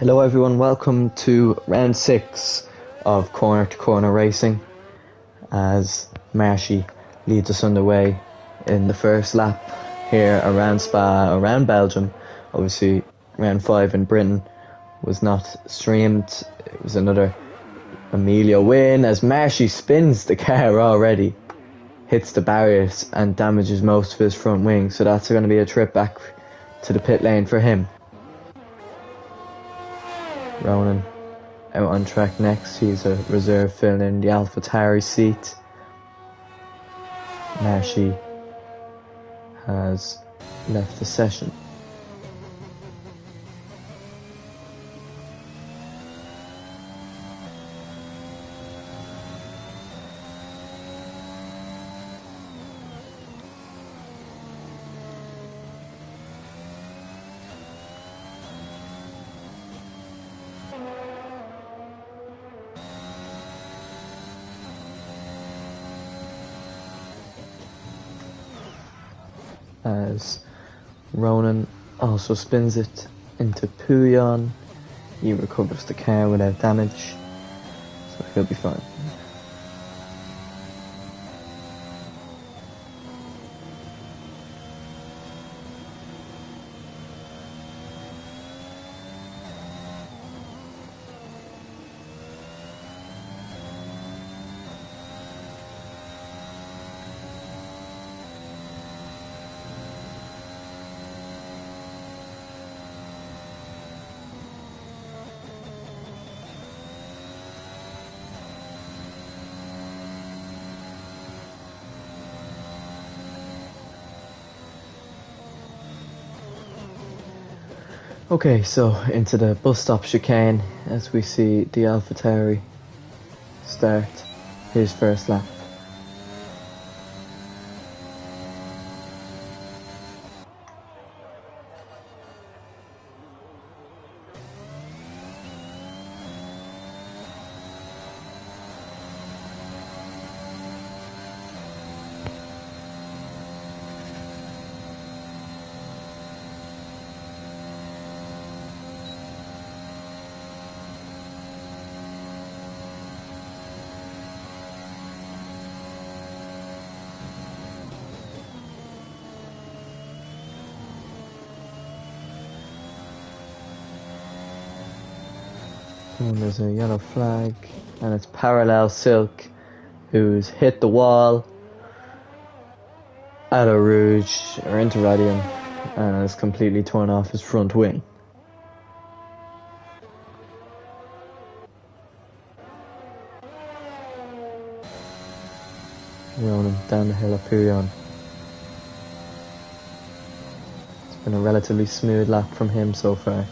Hello everyone, welcome to round 6 of corner to corner racing as Marshy leads us underway in the first lap here around Spa, around Belgium. Obviously round 5 in Britain was not streamed. It was another Emilio win as Marshy spins the car already, hits the barriers and damages most of his front wing, so that's going to be a trip back to the pit lane for him. Ronan out on track next. He's a reserve filling in the AlphaTauri seat. Marshy has left the session. As Ronan also spins it into Pouillon, he recovers the car without damage, so he'll be fine. Okay, so into the bus stop chicane as we see the AlphaTauri start his first lap. And there's a yellow flag, and it's Parallel Silk who's hit the wall at a Rouge or Interradium and has completely torn off his front wing. Ronan down the hill of Pouillon. It's been a relatively smooth lap from him so far.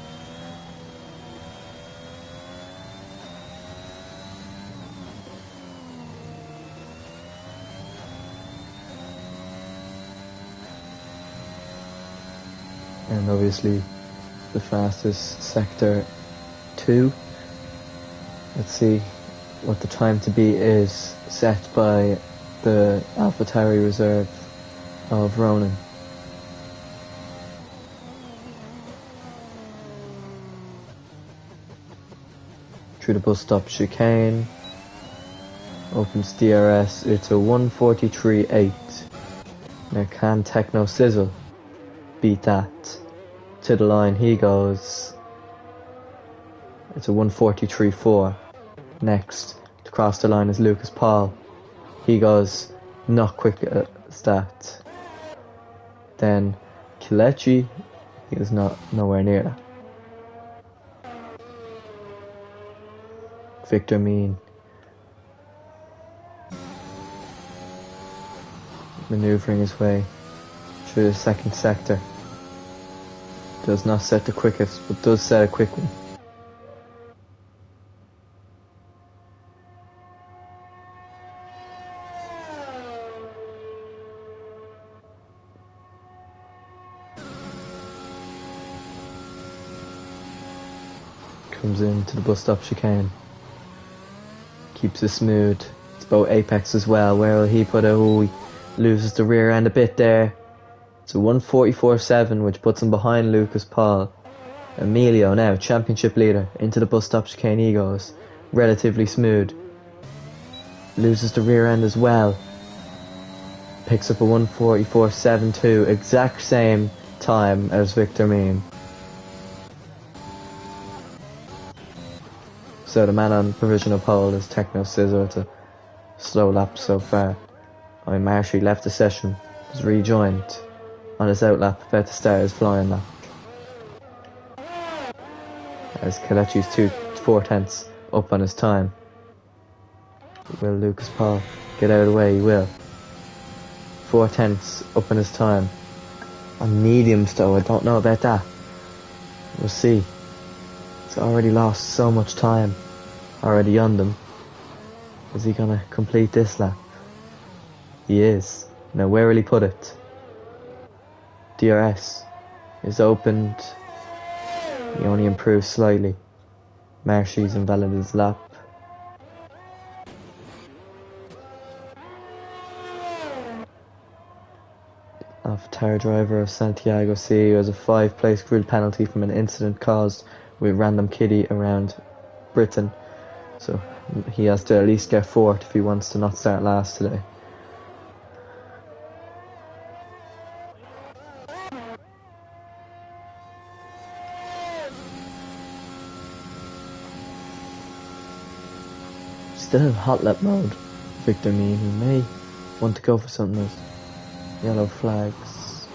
And obviously the fastest sector 2. Let's see what the time to beat is set by the AlphaTauri reserve of Ronan. Through the bus stop chicane, opens DRS, it's a 1:43.8. Now can Techno Sizzle beat that? To the line he goes. It's a 1:43.4. Next to cross the line is Lucas Paul. He goes not quick as that. Then Kelechi, he is nowhere near that. Victor Mean manoeuvring his way through the second sector. Does not set the quickest, but does set a quick one. Comes into the bus stop chicane. Keeps it smooth. It's about apex as well. Where will he put it? Oh, he loses the rear end a bit there. It's a 1:44.7, which puts him behind Lucas Paul. Emilio now, championship leader, into the bus stop chicane he goes. Relatively smooth. Loses the rear end as well. Picks up a 1:44.72, exact same time as Victor Mean. So the man on provisional pole is Techno Scissor. It's a slow lap so far. Marshy left the session, has rejoined on his outlap, about to start his flying lap. As Kelechi's 4/10 up on his time. Will Lucas Paul get out of the way? He will. 4/10 up on his time. On mediums though, I don't know about that. We'll see. He's already lost so much time already on them. Is he gonna complete this lap? He is. Now where will he put it? DRS is opened. He only improved slightly. Marshy's invalidated his lap. Off-tire driver of Santiago C has a 5-place grid penalty from an incident caused with random kiddie around Britain. So he has to at least get 4th if he wants to not start last today. Still in hot lap mode, Victor Mean. He may want to go for something else. Yellow flags.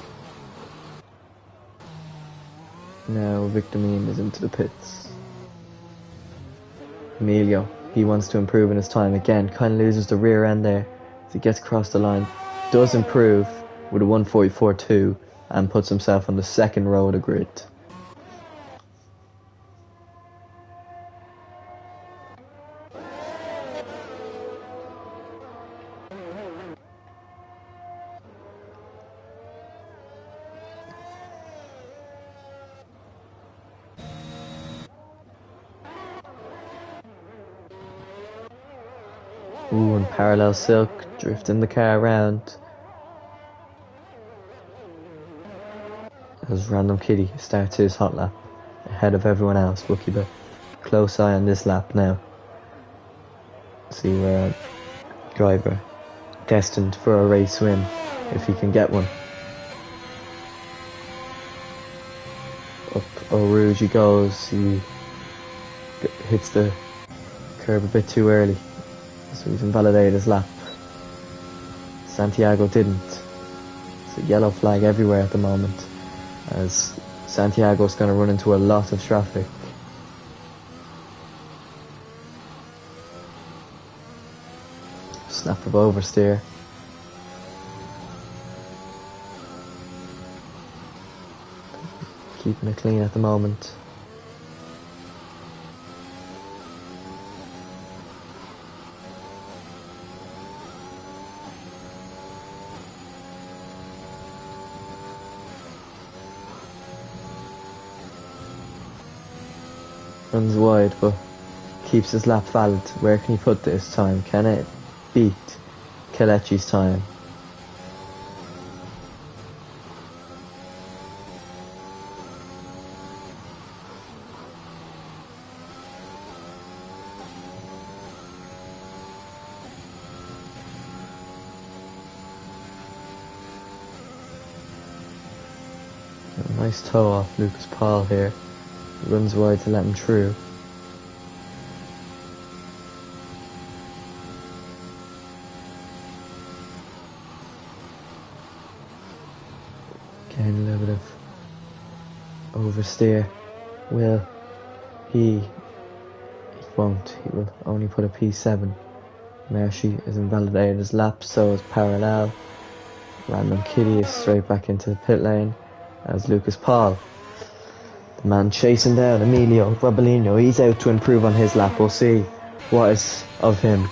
Now Victor Mean is into the pits. Emilio, he wants to improve in his time again. Kind of loses the rear end there as he gets across the line. Does improve with a 1:44.2 and puts himself on the second row of the grid. Ooh, and parallel silk, drifting the car around. As Random Kitty starts his hot lap, ahead of everyone else. We'll keep a close eye on this lap now. See where a driver destined for a race win, if he can get one. Up Eau Rouge he goes, he hits the curb a bit too early. So he's invalidated his lap. Santiago didn't. It's a yellow flag everywhere at the moment, as Santiago's going to run into a lot of traffic. Snap of oversteer. Keeping it clean at the moment. Runs wide, but keeps his lap valid. Where can he put this time? Can it beat Kelechi's time? A nice toe off Lucas Paul here. Runs wide to let him through. Getting a little bit of oversteer. Will he? He won't. He will only put a P7. Marshy is invalidated his lap, so is Parallel. Random Kitty is straight back into the pit lane as Lucas Paul. The man chasing down Emilio Robelino. He's out to improve on his lap. We'll see what is of him.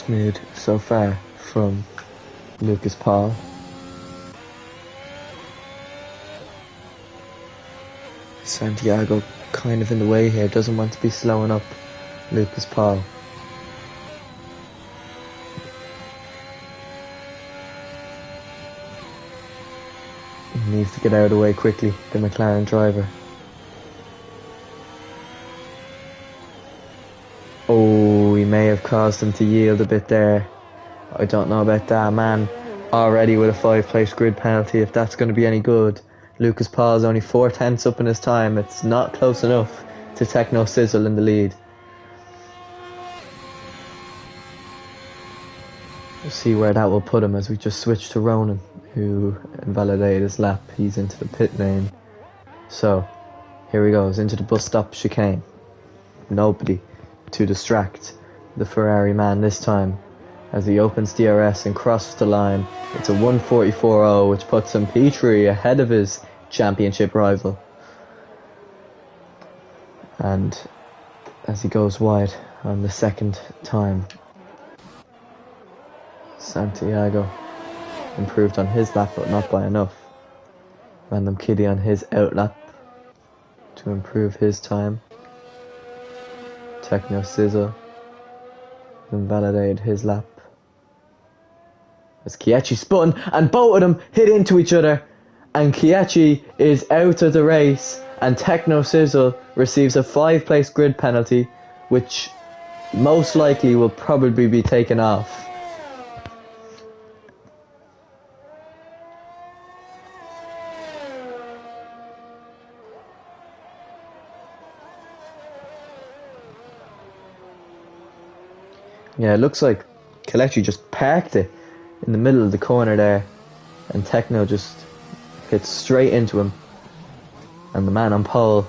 smooth so far from Lucas Paul. Santiago kind of in the way here, doesn't want to be slowing up Lucas Paul. He needs to get out of the way quickly, the McLaren driver. Oh, he may have caused him to yield a bit there. I don't know about that, man. Already with a 5-place grid penalty, if that's going to be any good. Lucas Paul's only 4/10 up in his time. It's not close enough to Techno Sizzle in the lead. We'll see where that will put him as we just switch to Ronan, who invalidated his lap. He's into the pit lane. So, here he goes, into the bus stop chicane. Nobody to distract the Ferrari man this time as he opens DRS and crosses the line. It's a 1:44.0, which puts him P3 ahead of his championship rival. And as he goes wide on the second time, Santiago improved on his lap, but not by enough. Random Kitty on his out lap to improve his time. Techno Sizzle invalidated his lap as Keiichi spun and both of them hit into each other, and Keiichi is out of the race, and Techno Sizzle receives a 5-place grid penalty, which most likely will probably be taken off. Yeah, it looks like Keiichi just parked it in the middle of the corner there, and Techno just hit straight into him. And the man on pole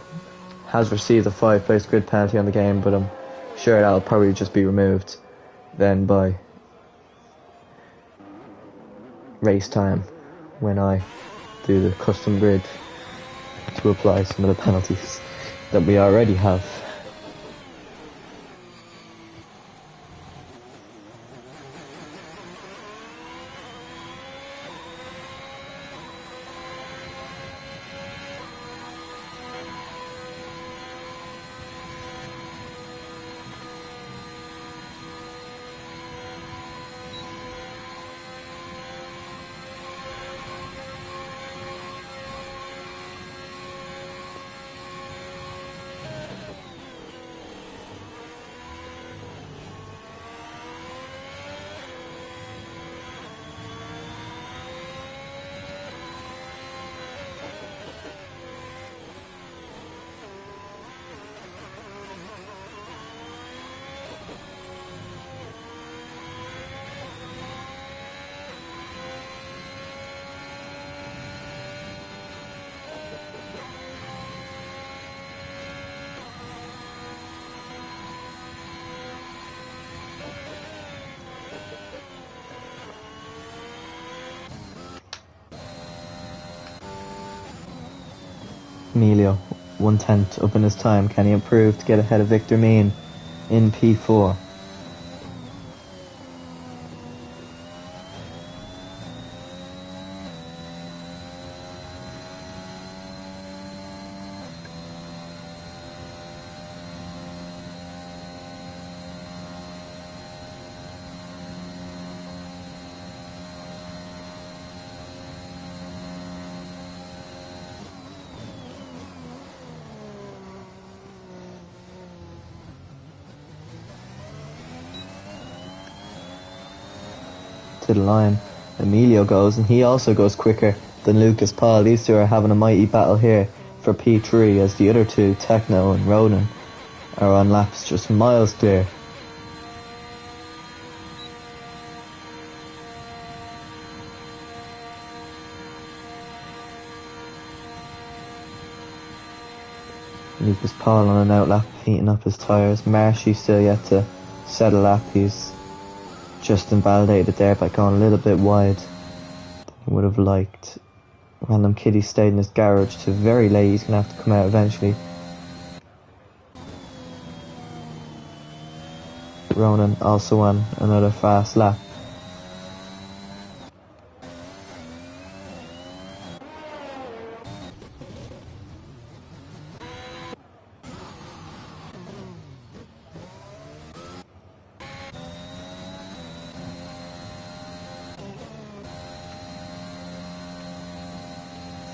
has received a 5-place grid penalty on the game, but I'm sure that'll probably just be removed then by race time when I do the custom grid to apply some of the penalties that we already have. Emilio, 1/10 up in his time. Can he improve to get ahead of Victor Mean in P4? To the line, Emilio goes, and he also goes quicker than Lucas Paul. These two are having a mighty battle here for P3, as the other two, Techno and Ronan, are on laps just miles clear. Lucas Paul on an out lap, heating up his tyres. Marshy still yet to set a lap. He's just invalidated there by going a little bit wide. He would have liked. Random Kitty stayed in his garage till very late. He's going to have to come out eventually. Ronan also on another fast lap.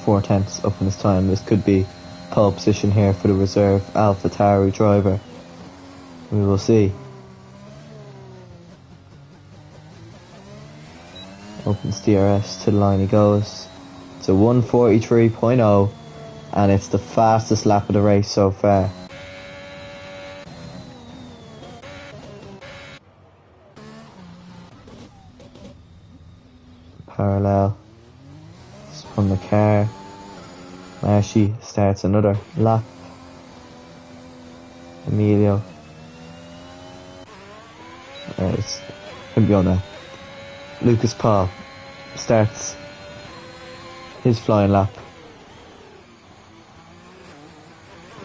Four tenths up in his time. This could be pole position here for the reserve AlphaTauri driver. We will see. Opens DRS, to the line he goes. It's a 1:43.0 and it's the fastest lap of the race so far. Parallel from the car. Marshy starts another lap. Emilio. It's him beyond that. Lucas Paul starts his flying lap.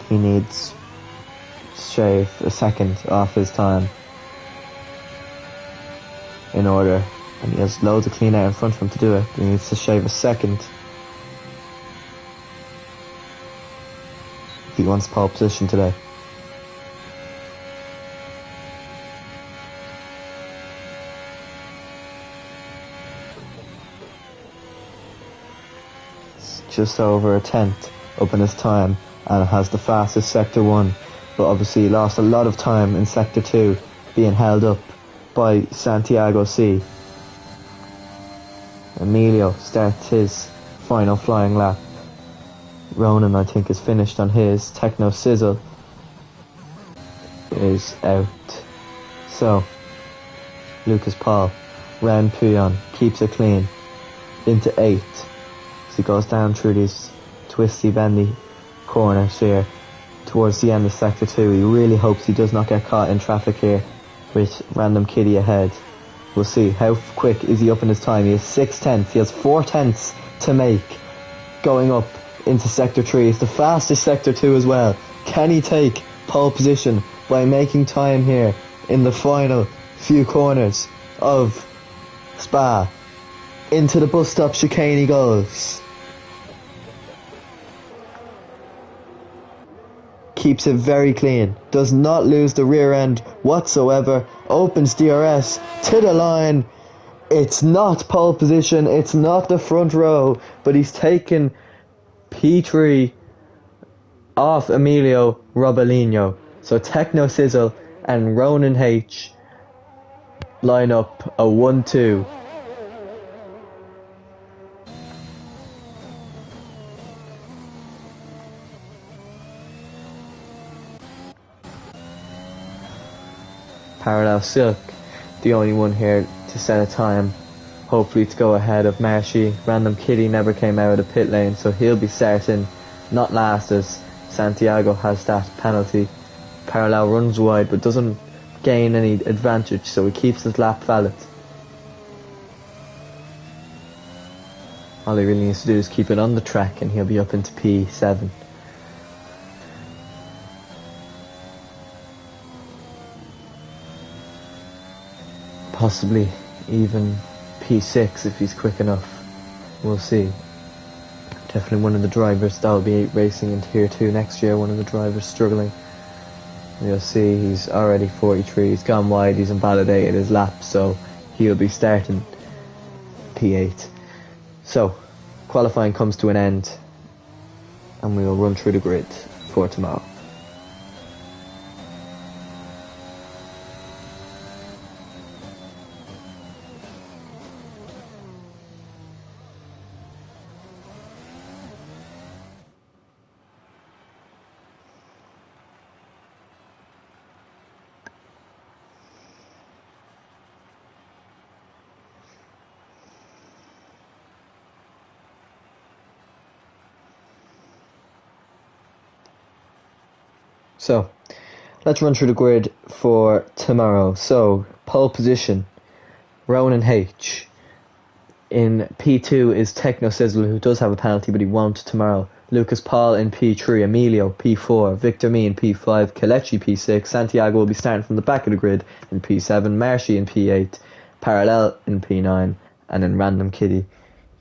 He needs to shave a second off his time in order, and he has loads of clean air in front of him to do it. He needs to shave a second if he wants pole position today. Just over a tenth up in his time and has the fastest sector 1, but obviously lost a lot of time in sector 2 being held up by Santiago C. Emilio starts his final flying lap. Ronan, I think, is finished on his. Techno Sizzle is out. So Lucas Paul, round Puyon, keeps it clean into 8th. As he goes down through these twisty, bendy corners here towards the end of sector 2. He really hopes he does not get caught in traffic here with Random Kitty ahead. We'll see. How quick is he up in his time? He has 6 tenths. He has 4 tenths to make going up into sector 3. It's the fastest sector 2 as well. Can he take pole position by making time here in the final few corners of Spa? Into the bus stop chicane he goes. Keeps it very clean. Does not lose the rear end whatsoever. Opens DRS to the line. It's not pole position. It's not the front row. But he's taken P3 off Emilio Robalino. So Techno Sizzle and Ronan H line up a 1-2. Parallel Silk, the only one here to set a time, hopefully to go ahead of Marshy. Random Kitty never came out of the pit lane, so he'll be starting not last as Santiago has that penalty. Parallel runs wide but doesn't gain any advantage, so he keeps his lap valid. All he really needs to do is keep it on the track and he'll be up into P7. Possibly even P6 if he's quick enough. We'll see. Definitely one of the drivers that will be racing in Tier 2 next year. One of the drivers struggling. You'll see he's already 43. He's gone wide. He's invalidated his lap, so he'll be starting P8. So qualifying comes to an end and we will run through the grid for tomorrow. So, let's run through the grid for tomorrow. So, pole position, Ronan H. In P2 is Techno Sizzle, who does have a penalty, but he won't tomorrow. Lucas Paul in P3, Emilio P4, Victor Me in P5, Kelechi P6, Santiago will be starting from the back of the grid in P7, Marshy in P8, Parallel in P9, and then Random Kitty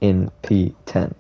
in P10.